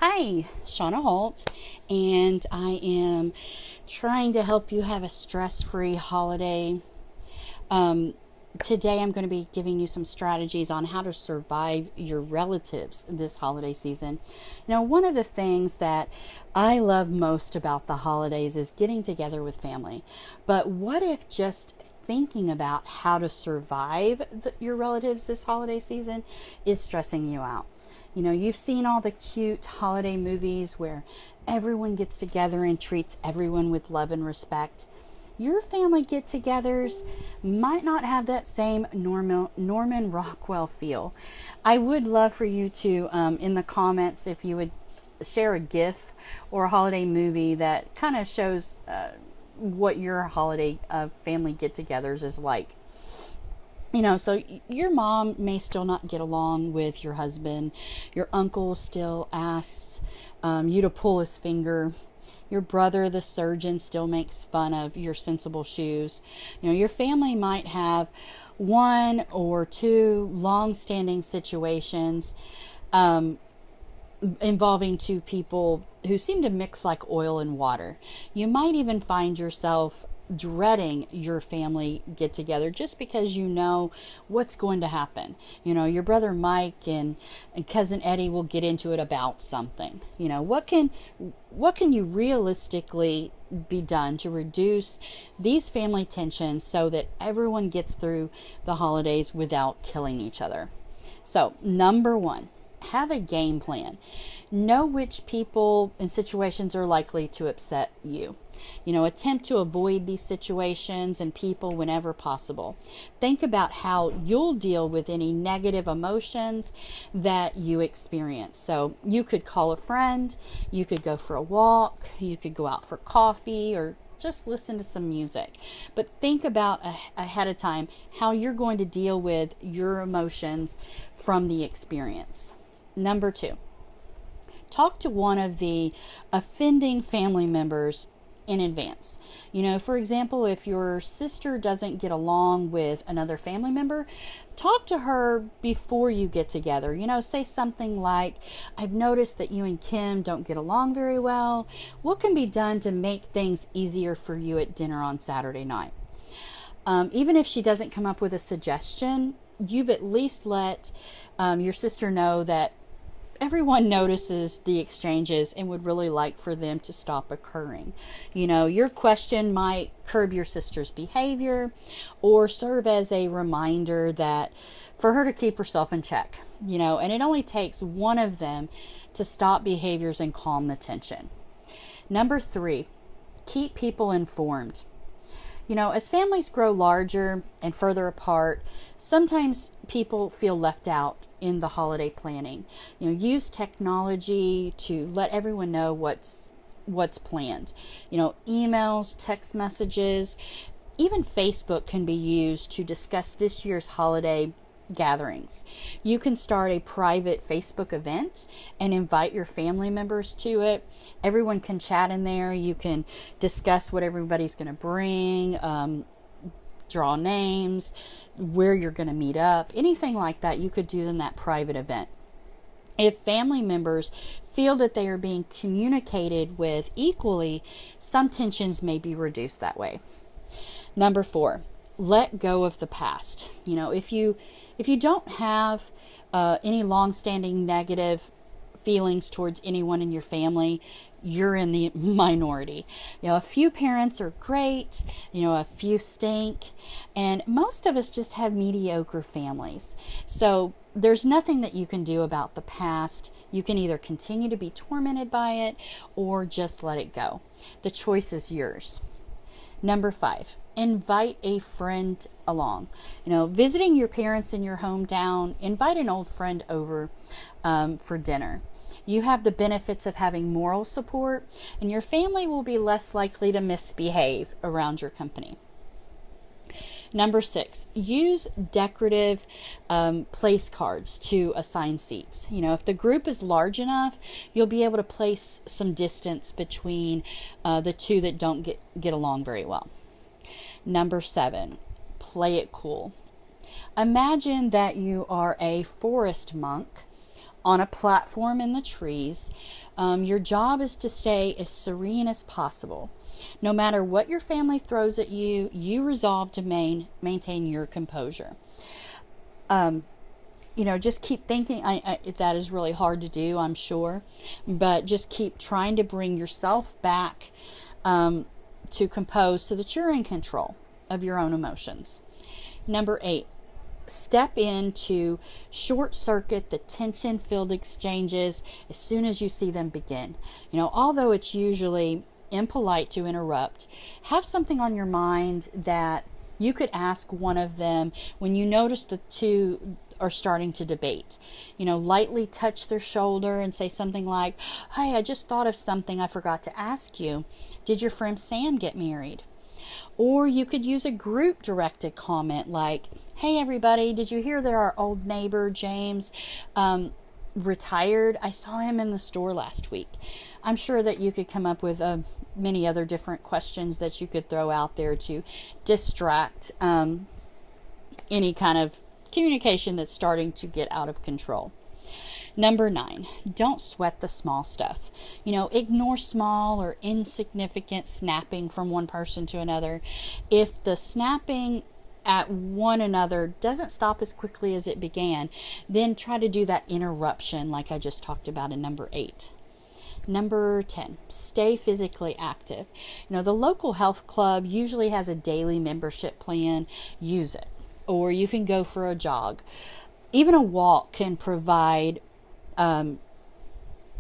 Hi, Shauna Holt, and I am trying to help you have a stress free holiday. Um, Today, I'm going to be giving you some strategies on how to survive your relatives this holiday season. One of the things that I love most about the holidays is getting together with family. But what if just thinking about how to survive your relatives this holiday season is stressing you out? You've seen all the cute holiday movies where everyone gets together and treats everyone with love and respect. Your family get togethers might not have that same Norman Rockwell feel. I would love for you to, in the comments, if you would share a GIF or a holiday movie that kind of shows what your holiday family get togethers is like. So your mom may still not get along with your husband. Your uncle still asks you to pull his finger. Your brother, the surgeon, still makes fun of your sensible shoes. Your family might have one or two long-standing situations involving two people who seem to mix like oil and water. You might even find yourself dreading your family get together just because you know what's going to happen. Your brother Mike and cousin Eddie will get into it about something. What can you realistically be done to reduce these family tensions so that everyone gets through the holidays without killing each other? So, number one, have a game plan. Know which people and situations are likely to upset you. Attempt to avoid these situations and people whenever possible. Think about how you'll deal with any negative emotions that you experience. So you could call a friend, you could go for a walk, you could go out for coffee, or just listen to some music. But think about ahead of time how you're going to deal with your emotions from the experience. Number two, talk to one of the offending family members in advance. For example, if your sister doesn't get along with another family member, talk to her before you get together. Say something like, I've noticed that you and Kim don't get along very well. What can be done to make things easier for you at dinner on Saturday night? Even if she doesn't come up with a suggestion, you've at least let your sister know that everyone notices the exchanges and would really like for them to stop occurring. Your question might curb your sister's behavior or serve as a reminder that for her to keep herself in check. And it only takes one of them to stop behaviors and calm the tension. Number three, keep people informed. As families grow larger and further apart, sometimes people feel left out in the holiday planning. Use technology to let everyone know what's planned. Emails, text messages, even Facebook can be used to discuss this year's holiday gatherings. You can start a private Facebook event and invite your family members to it. Everyone can chat in there. You can discuss what everybody's going to bring, draw names, where you're going to meet up, anything like that you could do in that private event. If family members feel that they are being communicated with equally, some tensions may be reduced that way. Number four, let go of the past. If you don't have any long-standing negative feelings towards anyone in your family, you're in the minority. A few parents are great, a few stink, and most of us just have mediocre families. So there's nothing that you can do about the past. You can either continue to be tormented by it or just let it go. The choice is yours. Number five, invite a friend along. Visiting your parents in your hometown, invite an old friend over for dinner. You have the benefits of having moral support, and your family will be less likely to misbehave around your company. Number six, use decorative place cards to assign seats. If the group is large enough, you'll be able to place some distance between the two that don't get along very well. Number seven, play it cool. Imagine that you are a forest monk on a platform in the trees. Your job is to stay as serene as possible. No matter what your family throws at you, you resolve to maintain your composure. Just keep thinking. That is really hard to do, I'm sure, but just keep trying to bring yourself back to compose so that you're in control of your own emotions. Number 8, step in to short circuit the tension filled exchanges as soon as you see them begin. Although it's usually impolite to interrupt, have something on your mind that you could ask one of them when you notice the two are starting to debate. Lightly touch their shoulder and say something like, "Hey, I just thought of something I forgot to ask you. Did your friend Sam get married?" Or you could use a group directed comment like, "Hey everybody, did you hear that our old neighbor James retired? I saw him in the store last week." I'm sure that you could come up with many other different questions that you could throw out there to distract any kind of communication that's starting to get out of control. Number 9, don't sweat the small stuff. Ignore small or insignificant snapping from one person to another. If the snapping at one another doesn't stop as quickly as it began, then try to do that interruption like I just talked about in number 8. Number 10, stay physically active. The local health club usually has a daily membership plan. Use it. Or you can go for a jog. Even a walk can provide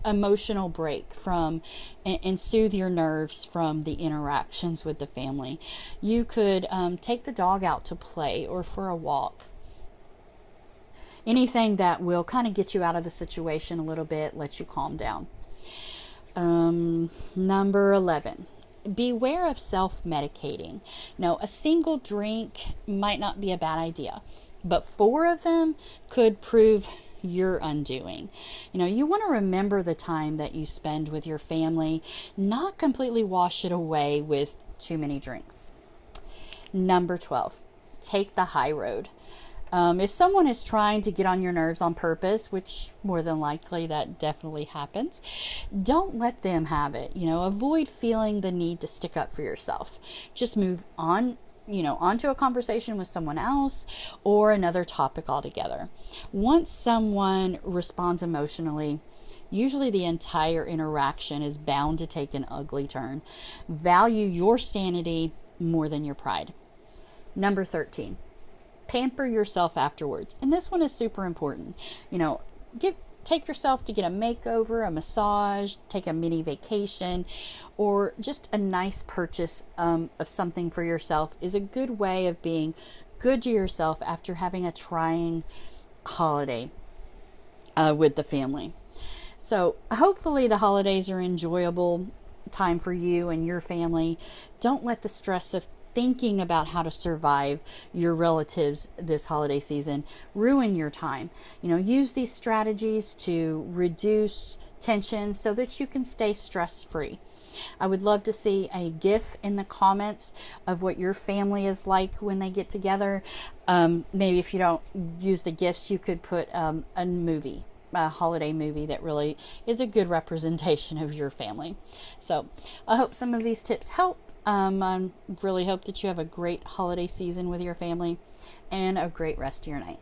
emotional break from and soothe your nerves from the interactions with the family. You could take the dog out to play or for a walk. Anything that will kind of get you out of the situation a little bit, let you calm down. Number 11, beware of self-medicating. A single drink might not be a bad idea, but 4 of them could prove your undoing. You want to remember the time that you spend with your family, not completely wash it away with too many drinks. Number 12, take the high road. If someone is trying to get on your nerves on purpose, which more than likely that definitely happens, don't let them have it. Avoid feeling the need to stick up for yourself. Just move on, onto a conversation with someone else or another topic altogether. Once someone responds emotionally, usually the entire interaction is bound to take an ugly turn. Value your sanity more than your pride. Number 13. Pamper yourself afterwards. And this one is super important. Take yourself to get a makeover, a massage, take a mini vacation, or just a nice purchase of something for yourself is a good way of being good to yourself after having a trying holiday with the family. So hopefully the holidays are enjoyable time for you and your family. Don't let the stress of thinking about how to survive your relatives this holiday season ruin your time. Use these strategies to reduce tension so that you can stay stress-free. I would love to see a GIF in the comments of what your family is like when they get together. Maybe if you don't use the GIFs, you could put a movie, a holiday movie that really is a good representation of your family. So I hope some of these tips help. I really hope that you have a great holiday season with your family and a great rest of your night.